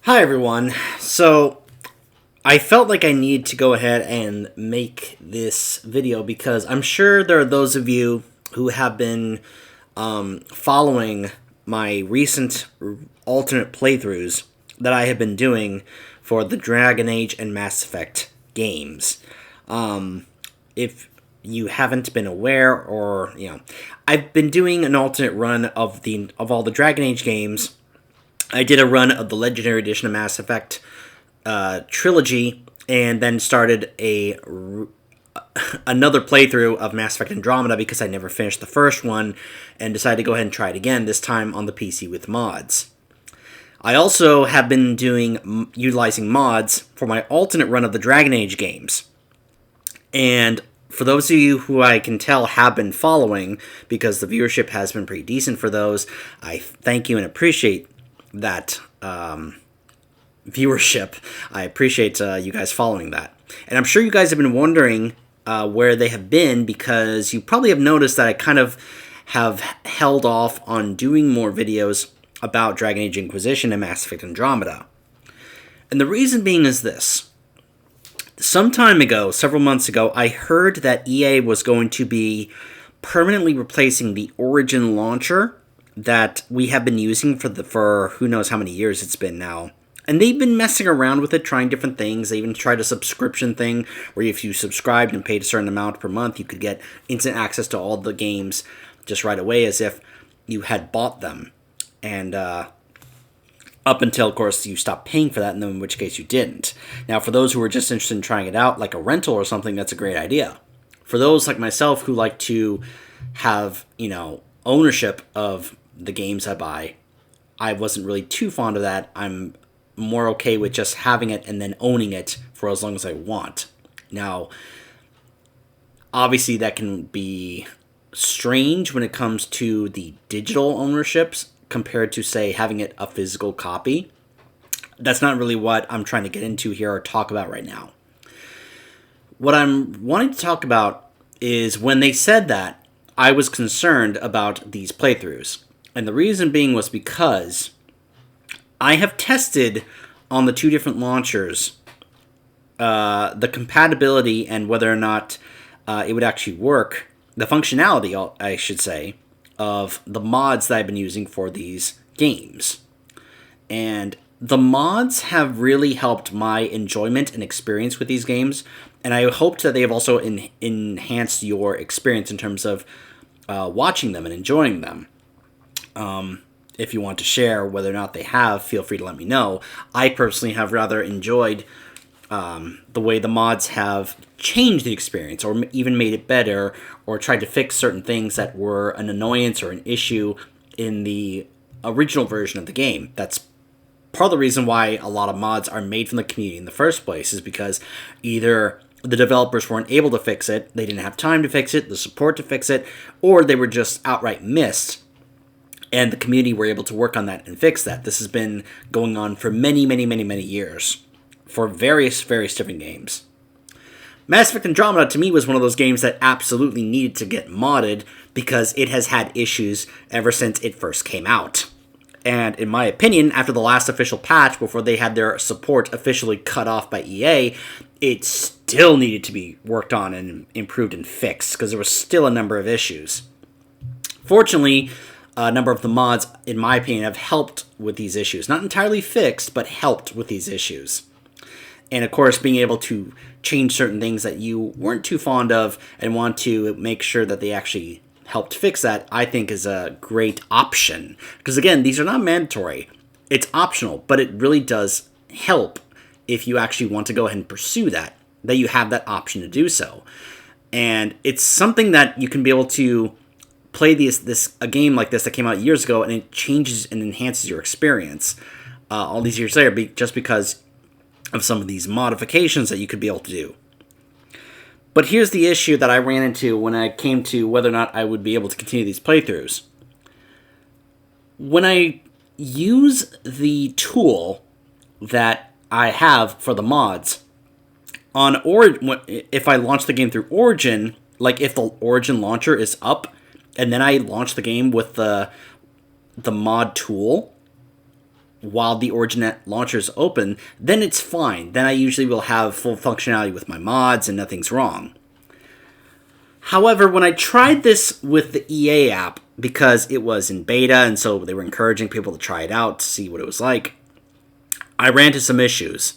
Hi everyone. So I felt like I need to go ahead and make this video because I'm sure there are those of you who have been following my recent alternate playthroughs that I have been doing for the Dragon Age and Mass Effect games. If you haven't been aware, or I've been doing an alternate run of all the Dragon Age games. I did a run of the Legendary Edition of Mass Effect trilogy, and then started another playthrough of Mass Effect Andromeda because I never finished the first one, and decided to go ahead and try it again, this time on the PC with mods. I also have been utilizing mods for my alternate run of the Dragon Age games. And for those of you who I can tell have been following, because the viewership has been pretty decent for those, I thank you and appreciate that viewership. I appreciate you guys following that. And I'm sure you guys have been wondering where they have been, because you probably have noticed that I kind of have held off on doing more videos about Dragon Age Inquisition and Mass Effect Andromeda. And the reason being is this. Some time ago, several months ago, I heard that EA was going to be permanently replacing the Origin launcher that we have been using for who knows how many years it's been now. And they've been messing around with it, trying different things. They even tried a subscription thing where if you subscribed and paid a certain amount per month, you could get instant access to all the games just right away, as if you had bought them. And up until, of course, you stopped paying for that, and then in which case you didn't. Now, for those who are just interested in trying it out, like a rental or something, that's a great idea. For those like myself who like to have, ownership of the games I buy, I wasn't really too fond of that. I'm more okay with just having it and then owning it for as long as I want. Now, obviously that can be strange when it comes to the digital ownerships compared to, say, having it a physical copy. That's not really what I'm trying to get into here or talk about right now. What I'm wanting to talk about is when they said that, I was concerned about these playthroughs. And the reason being was because I have tested on the two different launchers the compatibility and whether or not it would actually work, the functionality, I should say, of the mods that I've been using for these games. And the mods have really helped my enjoyment and experience with these games, and I hope that they have also enhanced your experience in terms of watching them and enjoying them. If you want to share whether or not they have, feel free to let me know. I personally have rather enjoyed the way the mods have changed the experience, or even made it better, or tried to fix certain things that were an annoyance or an issue in the original version of the game. That's part of the reason why a lot of mods are made from the community in the first place, is because either the developers weren't able to fix it, they didn't have time to fix it, the support to fix it, or they were just outright missed, and the community were able to work on that and fix that. This has been going on for many, many, many, many years for various different games. Mass Effect Andromeda, to me, was one of those games that absolutely needed to get modded because it has had issues ever since it first came out. And in my opinion, after the last official patch, before they had their support officially cut off by EA, it still needed to be worked on and improved and fixed, because there was still a number of issues. Fortunately, a number of the mods, in my opinion, have helped with these issues. Not entirely fixed, but helped with these issues. And of course, being able to change certain things that you weren't too fond of and want to make sure that they actually helped fix that, I think is a great option. Because again, these are not mandatory. It's optional, but it really does help if you actually want to go ahead and pursue that you have that option to do so. And it's something that you can be able to play a game like this that came out years ago, and it changes and enhances your experience all these years later, just because of some of these modifications that you could be able to do. But here's the issue that I ran into when I came to whether or not I would be able to continue these playthroughs. When I use the tool that I have for the mods on if I launch the game through Origin, like if the Origin launcher is up and then I launch the game with the mod tool, while the Origin launcher is open, then it's fine. Then I usually will have full functionality with my mods and nothing's wrong. However, when I tried this with the EA app, because it was in beta and so they were encouraging people to try it out to see what it was like, I ran into some issues.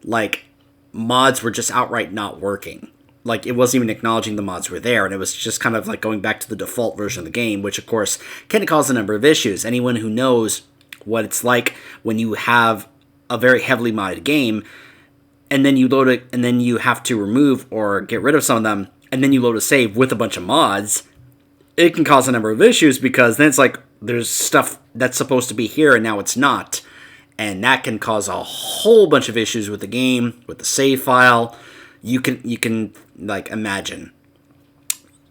Like, mods were just outright not working. Like, it wasn't even acknowledging the mods were there, and it was just kind of like going back to the default version of the game, which of course can cause a number of issues. Anyone who knows what it's like when you have a very heavily modded game, and then you load it, and then you have to remove or get rid of some of them, and then you load a save with a bunch of mods, it can cause a number of issues, because then it's like there's stuff that's supposed to be here and now it's not. And that can cause a whole bunch of issues with the game, with the save file. You can like imagine.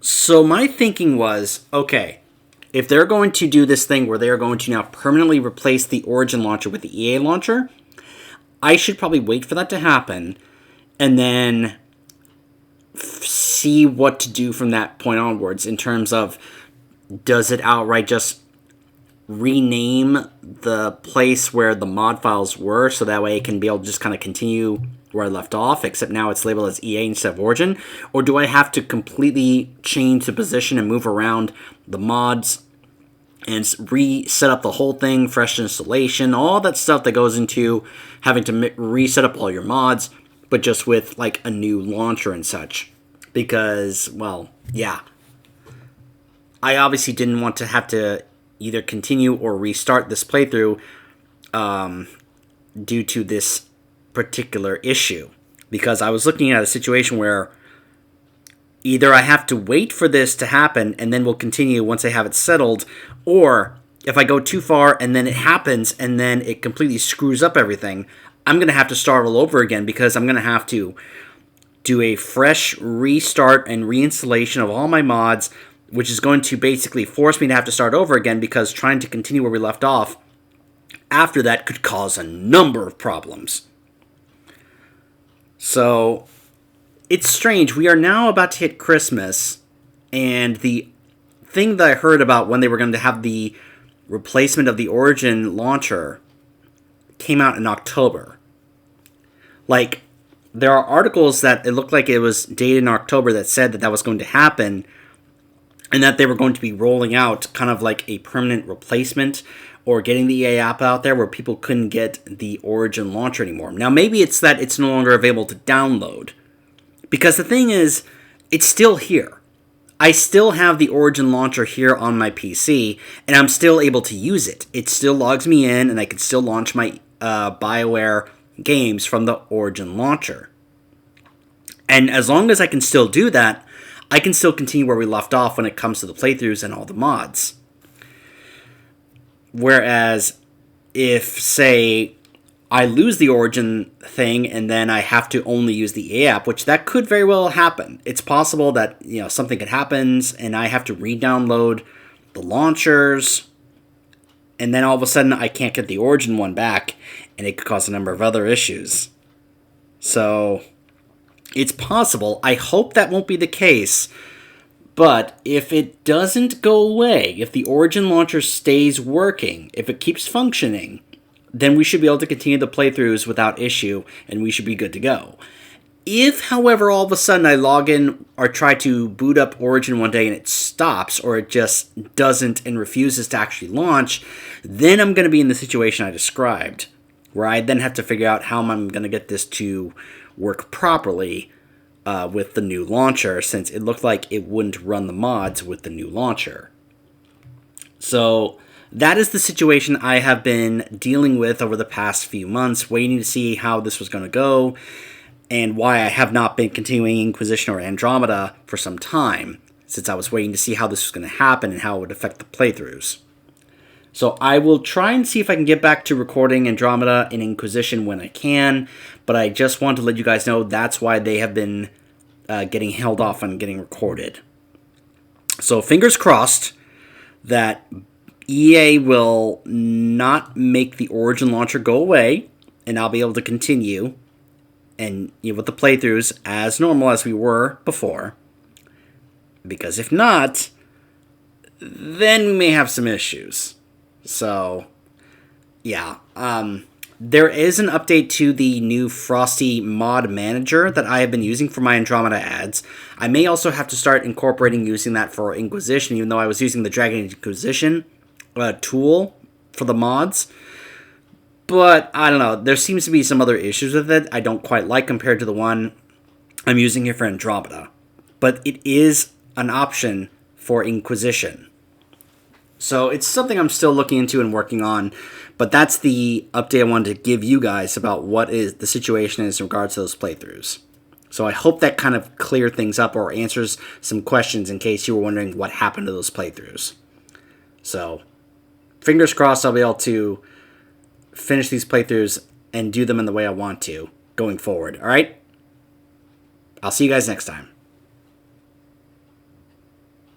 So my thinking was, okay, if they're going to do this thing where they're going to now permanently replace the Origin launcher with the EA launcher, I should probably wait for that to happen and then see what to do from that point onwards in terms of, does it outright just rename the place where the mod files were so that way it can be able to just kind of continue where I left off, except now it's labeled as EA instead of Origin? Or do I have to completely change the position and move around the mods and reset up the whole thing, fresh installation, all that stuff that goes into having to reset up all your mods, but just with like a new launcher and such? Because, well, yeah. I obviously didn't want to have to either continue or restart this playthrough due to this particular issue. Because I was looking at a situation where either I have to wait for this to happen and then we'll continue once I have it settled, or if I go too far and then it happens and then it completely screws up everything, I'm going to have to start all over again, because I'm going to have to do a fresh restart and reinstallation of all my mods, which is going to basically force me to have to start over again, because trying to continue where we left off after that could cause a number of problems. So, it's strange. We are now about to hit Christmas, and the thing that I heard about when they were going to have the replacement of the Origin launcher came out in October. Like, there are articles that it looked like it was dated in October that said that that was going to happen, and that they were going to be rolling out kind of like a permanent replacement, or getting the EA app out there where people couldn't get the Origin launcher anymore. Now, maybe it's that it's no longer available to download. Because the thing is, it's still here. I still have the Origin launcher here on my PC, and I'm still able to use it. It still logs me in, and I can still launch my BioWare games from the Origin launcher. And as long as I can still do that, I can still continue where we left off when it comes to the playthroughs and all the mods. Whereas, if, say, I lose the Origin thing and then I have to only use the EA app, which that could very well happen. It's possible that, something could happen and I have to re-download the launchers, and then all of a sudden I can't get the Origin one back, and it could cause a number of other issues. So, it's possible. I hope that won't be the case. But if it doesn't go away, if the Origin launcher stays working, if it keeps functioning, then we should be able to continue the playthroughs without issue, and we should be good to go. If, however, all of a sudden I log in or try to boot up Origin one day and it stops, or it just doesn't and refuses to actually launch, then I'm going to be in the situation I described, where I then have to figure out how I'm going to get this to work properly with the new launcher, since it looked like it wouldn't run the mods with the new launcher. So that is the situation I have been dealing with over the past few months, waiting to see how this was going to go, and why I have not been continuing Inquisition or Andromeda for some time, since I was waiting to see how this was going to happen and how it would affect the playthroughs. So I will try and see if I can get back to recording Andromeda and Inquisition when I can, but I just want to let you guys know that's why they have been getting held off on getting recorded. So fingers crossed that EA will not make the Origin launcher go away, and I'll be able to continue and with the playthroughs as normal as we were before. Because if not, then we may have some issues. So, Yeah. There is an update to the new Frosty mod manager that I have been using for my Andromeda ads. I may also have to start incorporating using that for Inquisition, even though I was using the Dragon Inquisition tool for the mods. But I don't know. There seems to be some other issues with it I don't quite like compared to the one I'm using here for Andromeda. But it is an option for Inquisition. So it's something I'm still looking into and working on. But that's the update I wanted to give you guys about what is the situation is in regards to those playthroughs. So I hope that kind of cleared things up or answers some questions in case you were wondering what happened to those playthroughs. So fingers crossed I'll be able to finish these playthroughs and do them in the way I want to going forward. All right? I'll see you guys next time.